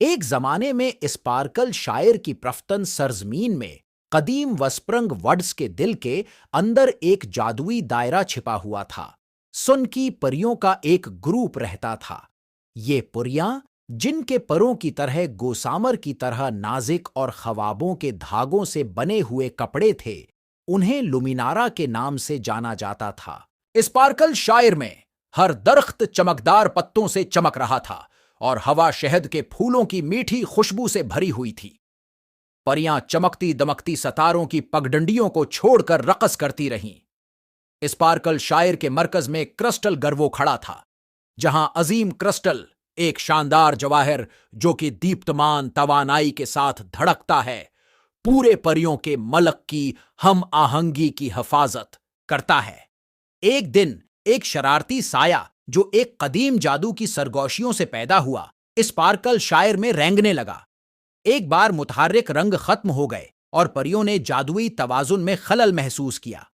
एक जमाने में स्पार्कल शायर की प्रफ्तन सरजमीन में कदीम वस्प्रंग वड्स के दिल के अंदर एक जादुई दायरा छिपा हुआ था। सुन की परियों का एक ग्रुप रहता था। ये पुरियां, जिनके परों की तरह गोसामर की तरह नाजिक और ख्वाबों के धागों से बने हुए कपड़े थे, उन्हें लुमिनारा के नाम से जाना जाता था। स्पार्कल शायर में हर दरख्त चमकदार पत्तों से चमक रहा था और हवा शहद के फूलों की मीठी खुशबू से भरी हुई थी। परियां चमकती दमकती सतारों की पगडंडियों को छोड़कर रकस करती रहीं। स्पार्कल शायर के मरकज में क्रिस्टल गर्वो खड़ा था, जहां अजीम क्रिस्टल, एक शानदार जवाहर जो कि दीप्तमान तवानाई के साथ धड़कता है, पूरे परियों के मलक की हम आहंगी की हिफाजत करता है। एक दिन एक शरारती साया जो एक कदीम जादू की सरगोशियों से पैदा हुआ, स्पार्कल शायर में रेंगने लगा। एक बार मुतहर्रिक रंग खत्म हो गए और परियों ने जादुई तवाजुन में खलल महसूस किया।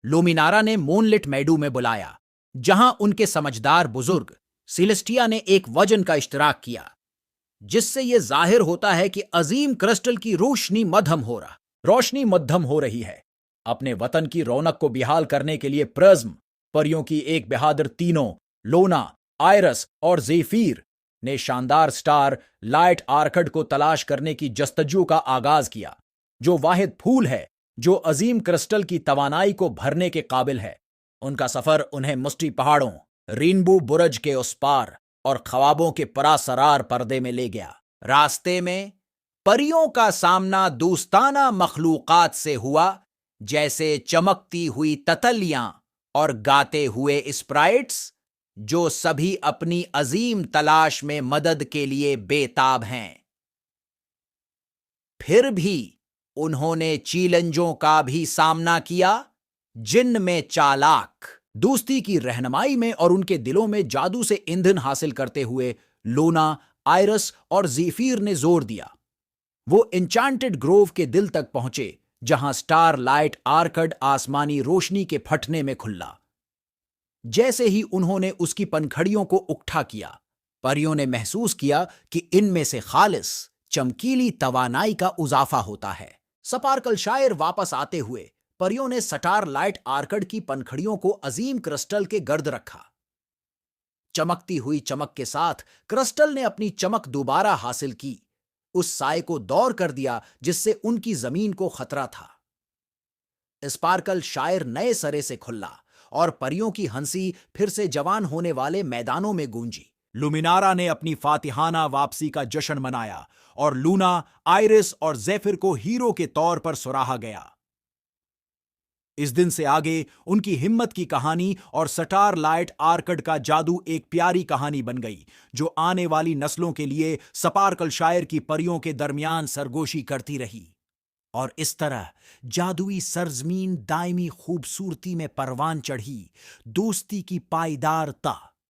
लुमिनारा ने मूनलिट मैडू में बुलाया, जहां उनके समझदार बुजुर्ग सिलेस्टिया ने एक वजन का इश्तराक किया, जिससे यह जाहिर होता है कि अजीम क्रिस्टल की रोशनी मध्यम हो रही है। अपने वतन की रौनक को बिहाल करने के लिए प्रिज्म, परियों की एक बहादुर तीनों, लोना, आयरस और ज़ेफिर ने शानदार स्टार लाइट आर्कड को तलाश करने की जस्तजू का आगाज किया, जो वाहिद फूल है जो अजीम क्रिस्टल की तवानाई को भरने के काबिल है। उनका सफर उन्हें मुस्टी पहाड़ों, रेनबो बुरज के उस पार और ख्वाबों के परासरार पर्दे में ले गया। रास्ते में परियों का सामना दोस्ताना मखलूकात से हुआ, जैसे चमकती हुई ततलियां और गाते हुए स्प्राइट्स, जो सभी अपनी अजीम तलाश में मदद के लिए बेताब हैं। फिर भी उन्होंने चैलेंजों का भी सामना किया, जिनमें चालाक, दोस्ती की रहनुमाई में और उनके दिलों में जादू से ईंधन हासिल करते हुए लोना, आयरस और ज़ेफिर ने जोर दिया। वो इंचांटेड ग्रोव के दिल तक पहुंचे, जहां स्टार लाइट आर्कड आसमानी रोशनी के फटने में खुल्ला। जैसे ही उन्होंने उसकी पनखड़ियों को उकठा किया, परियों ने महसूस किया कि इनमें से खालिस चमकीली तवानाई का उजाफा होता है। स्पार्कल शायर वापस आते हुए परियों ने स्टार लाइट आर्कड की पनखड़ियों को अजीम क्रिस्टल के गर्द रखा। चमकती हुई चमक के साथ क्रिस्टल ने अपनी चमक दोबारा हासिल की, उस साए को दौर कर दिया जिससे उनकी जमीन को खतरा था। स्पार्कल शायर नए सरे से खुला और परियों की हंसी फिर से जवान होने वाले मैदानों में गूंजी। लुमिनारा ने अपनी फातिहाना वापसी का जश्न मनाया और लूना, आयरिस और ज़ेफिर को हीरो के तौर पर सराहा गया। इस दिन से आगे उनकी हिम्मत की कहानी और स्टार लाइट आर्कड का जादू एक प्यारी कहानी बन गई, जो आने वाली नस्लों के लिए स्पार्कल शायर की परियों के दरमियान सरगोशी करती रही। और इस तरह जादुई सरजमीन दायमी खूबसूरती में परवान चढ़ी, दोस्ती की पायदार ता